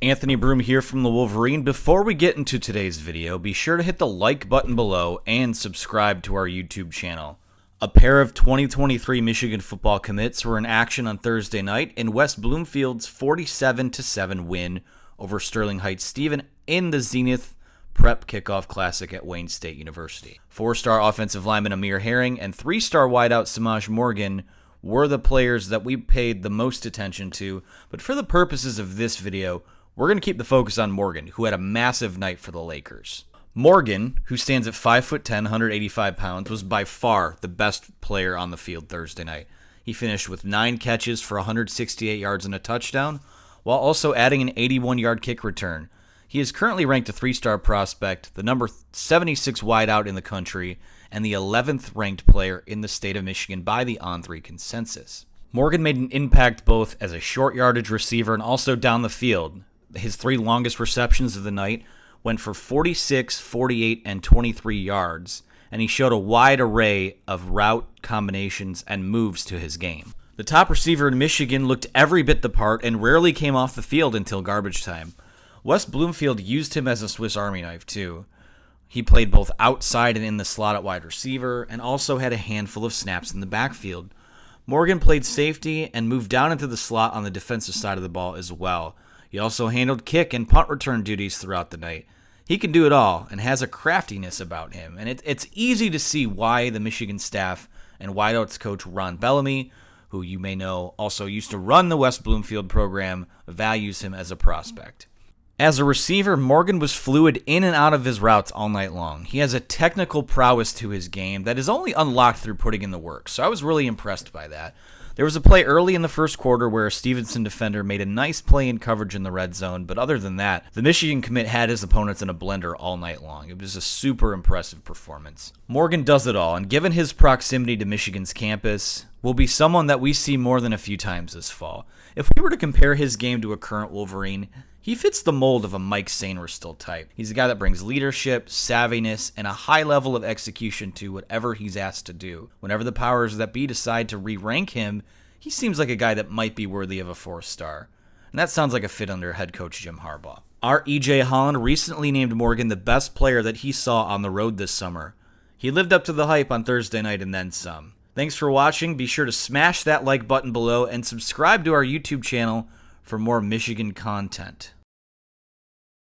Anthony Broom here from the Wolverine. Before we get into today's video, be sure to hit the like button below and subscribe to our YouTube channel. A pair of 2023 Michigan football commits were in action on Thursday night in West Bloomfield's 47-7 win over Sterling Heights-Stephen in the Zenith Prep Kickoff Classic at Wayne State University. Four-star offensive lineman Amir Herring and three-star wideout Semaj Morgan were the players that we paid the most attention to, but for the purposes of this video, we're going to keep the focus on Morgan, who had a massive night for the Lakers. Morgan, who stands at 5'10", 185 pounds, was by far the best player on the field Thursday night. He finished with 9 catches for 168 yards and a touchdown, while also adding an 81-yard kick return. He is currently ranked a 3-star prospect, the number 76 wideout in the country, and the 11th ranked player in the state of Michigan by the On3 consensus. Morgan made an impact both as a short yardage receiver and also down the field. His 3 longest receptions of the night went for 46, 48, and 23 yards, and he showed a wide array of route combinations and moves to his game. The top receiver in Michigan looked every bit the part and rarely came off the field until garbage time. West Bloomfield used him as a Swiss Army knife, too. He played both outside and in the slot at wide receiver, and also had a handful of snaps in the backfield. Morgan played safety and moved down into the slot on the defensive side of the ball as well. He also handled kick and punt return duties throughout the night. He can do it all and has a craftiness about him, and it's easy to see why the Michigan staff and wideouts coach Ron Bellamy, who you may know also used to run the West Bloomfield program, values him as a prospect. As a receiver, Morgan was fluid in and out of his routes all night long. He has a technical prowess to his game that is only unlocked through putting in the work, so I was really impressed by that. There was a play early in the first quarter where a Stevenson defender made a nice play in coverage in the red zone, but other than that, the Michigan commit had his opponents in a blender all night long. It was a super impressive performance. Morgan does it all, and given his proximity to Michigan's campus, will be someone that we see more than a few times this fall. If we were to compare his game to a current Wolverine, he fits the mold of a Mike Sainristil type. He's a guy that brings leadership, savviness, and a high level of execution to whatever he's asked to do. Whenever the powers that be decide to re-rank him, he seems like a guy that might be worthy of a 4-star. And that sounds like a fit under head coach Jim Harbaugh. Our E.J. Holland recently named Morgan the best player that he saw on the road this summer. He lived up to the hype on Thursday night and then some. Thanks for watching. Be sure to smash that like button below and subscribe to our YouTube channel for more Michigan content.